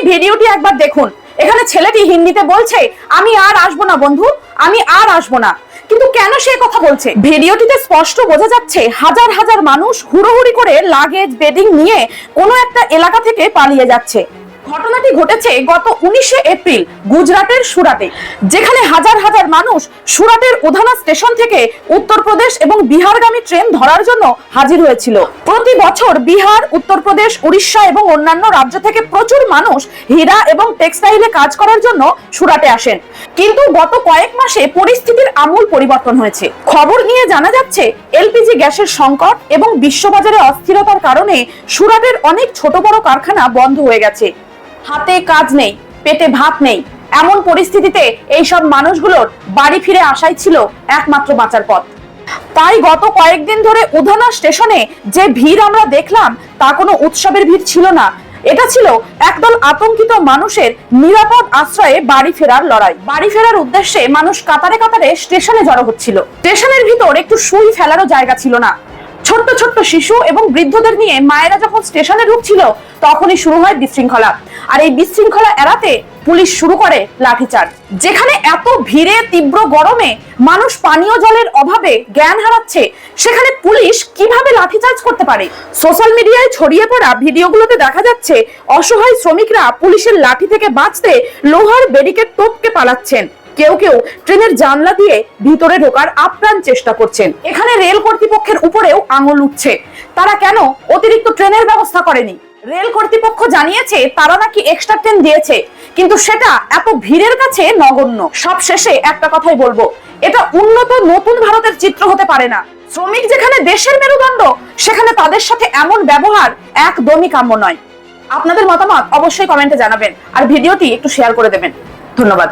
ভিডিওটি একবার দেখুন। এখানে ছেলেটি হিন্দিতে বলছে, আমি আর আসবো না বন্ধু, আমি আর আসবো না। কিন্তু কেন সে কথা বলছে? ভিডিওটিতে স্পষ্ট বোঝা যাচ্ছে হাজার হাজার মানুষ হুড়োহুড়ি করে লাগেজ বেডিং নিয়ে কোনো একটা এলাকা থেকে পালিয়ে যাচ্ছে। ঘটনাটি ঘটেছে গত 19শে এপ্রিল গুজরাটের সুরাটে, যেখানে হাজার হাজার মানুষ সুরাটের উধানা স্টেশন থেকে উত্তরপ্রদেশ এবং বিহারগামী ট্রেন ধরার জন্য হাজির হয়েছিল। প্রতি বছর বিহার, উত্তরপ্রদেশ, উড়িষ্যা এবং অন্যান্য রাজ্য থেকে প্রচুর মানুষ হীরা এবং টেক্সটাইলে কাজ করার জন্য সুরাটে আসেন। কিন্তু গত কয়েক মাসে পরিস্থিতির আমূল পরিবর্তন হয়েছে। খবর নিয়ে জানা যাচ্ছে এলপিজি গ্যাসের সংকট এবং বিশ্ববাজারে অস্থিরতার কারণে সুরাটের অনেক ছোট বড় কারখানা বন্ধ হয়ে গেছে। হাতে কাজ নেই, পেটে ভাত নেই, এমন পরিস্থিতিতে এইসব মানুষগুলোর বাড়ি ফিরে আসাই ছিল একমাত্র বাঁচার পথ। তাই গত কয়েকদিন ধরে উধানা স্টেশনে যে ভিড় আমরা দেখলাম তা কোনো উৎসবের ভিড় ছিল না, এটা ছিল একদল আতঙ্কিত মানুষের নিরাপদ আশ্রয়ে বাড়ি ফেরার লড়াই। বাড়ি ফেরার উদ্দেশ্যে মানুষ কাতারে কাতারে স্টেশনে জড়ো হচ্ছিল। স্টেশনের ভিতর একটু সুই ফেলারও জায়গা ছিল না। ছোট্ট ছোট্ট শিশু এবং বৃদ্ধদের নিয়ে মায়েরা যখন স্টেশনে ঢুকছিল তখনই শুরু হয় বিশৃঙ্খলা। আর এই বিশৃঙ্খলা এড়াতে পুলিশ শুরু করে লাঠিচার্জ। যেখানে এত ভিড়ে তীব্র গরমে মানুষ পানীয় জলের অভাবে জ্ঞান হারাচ্ছে, সেখানে পুলিশ কিভাবে লাঠিচার্জ করতে পারে? সোশ্যাল মিডিয়ায় ছড়িয়ে পড়া ভিডিওগুলোতে দেখা যাচ্ছে অসহায় শ্রমিকরা পুলিশের লাঠি থেকে বাঁচতে লোহার ব্যারিকেড টপকে পালাচ্ছেন। কেউ কেউ ট্রেনের জানলা দিয়ে ভিতরে ঢোকার আপ্রাণ চেষ্টা করছেন। এখানে রেল কর্তৃপক্ষের উপরেও আঙুল উঠছে। তারা কেন অতিরিক্ত ট্রেনের ব্যবস্থা করেনি? রেল কর্তৃপক্ষ জানিয়েছে তারা নাকি এক্সট্রা ট্রেন দিয়েছে, কিন্তু সেটা এত ভিড়ের কাছে নগণ্য। সব শেষে একটা কথাই বলবো, এটা উন্নত নতুন ভারতের চিত্র হতে পারে না। শ্রমিক যেখানে দেশের মেরুদণ্ড, সেখানে তাদের সাথে এমন ব্যবহার একদমই কাম্য নয়। আপনাদের মতামত অবশ্যই কমেন্টে জানাবেন আর ভিডিওটি একটু শেয়ার করে দেবেন। ধন্যবাদ।